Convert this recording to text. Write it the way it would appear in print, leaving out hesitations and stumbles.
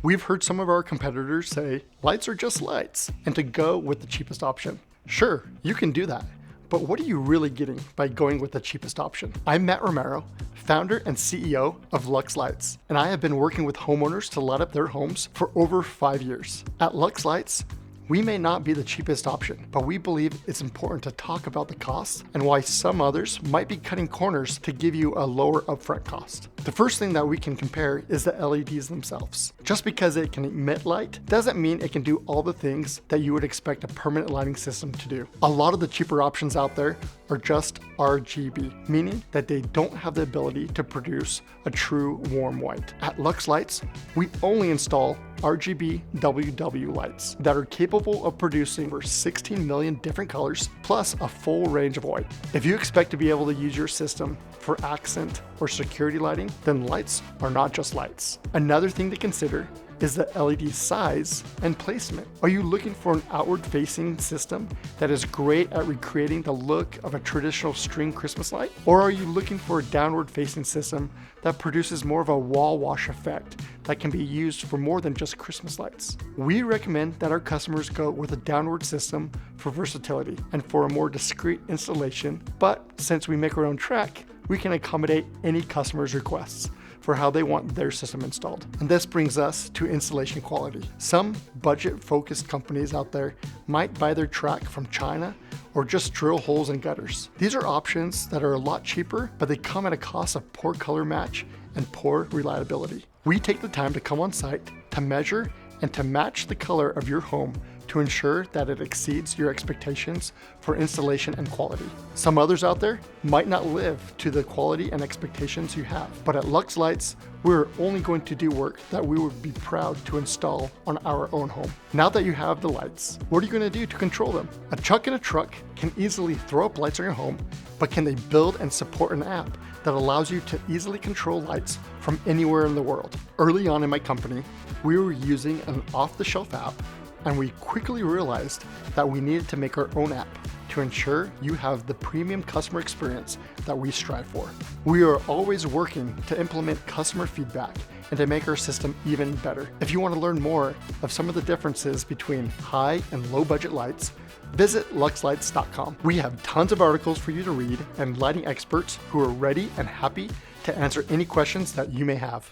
We've heard some of our competitors say lights are just lights and to go with the cheapest option. Sure, you can do that, but what are you really getting by going with the cheapest option? I'm Matt Romero, founder and CEO of Lux Lights, and I have been working with homeowners to light up their homes for over 5 years. At Lux Lights, we may not be the cheapest option, but we believe it's important to talk about the costs and why some others might be cutting corners to give you a lower upfront cost. The first thing that we can compare is the LEDs themselves. Just because it can emit light doesn't mean it can do all the things that you would expect a permanent lighting system to do. A lot of the cheaper options out there are just RGB, meaning that they don't have the ability to produce a true warm white. At Lux Lights, we only install RGB WW lights that are capable of producing over 16 million different colors, plus a full range of white. If you expect to be able to use your system for accent or security lighting, then lights are not just lights. Another thing to consider is the LED size and placement. Are you looking for an outward-facing system that is great at recreating the look of a traditional string Christmas light? Or are you looking for a downward-facing system that produces more of a wall wash effect that can be used for more than just Christmas lights? We recommend that our customers go with a downward system for versatility and for a more discreet installation, but since we make our own track, we can accommodate any customer's requests for how they want their system installed. And this brings us to installation quality. Some budget-focused companies out there might buy their track from China or just drill holes in gutters. These are options that are a lot cheaper, but they come at a cost of poor color match and poor reliability. We take the time to come on site to measure and to match the color of your home to ensure that it exceeds your expectations for installation and quality. Some others out there might not live to the quality and expectations you have, but at Lux Lights, we're only going to do work that we would be proud to install on our own home. Now that you have the lights, what are you going to do to control them? A chuck in a truck can easily throw up lights on your home, but can they build and support an app that allows you to easily control lights from anywhere in the world? Early on in my company, we were using an off-the-shelf app, and we quickly realized that we needed to make our own app to ensure you have the premium customer experience that we strive for. We are always working to implement customer feedback and to make our system even better. If you want to learn more of some of the differences between high and low budget lights, visit luxlights.com. We have tons of articles for you to read and lighting experts who are ready and happy to answer any questions that you may have.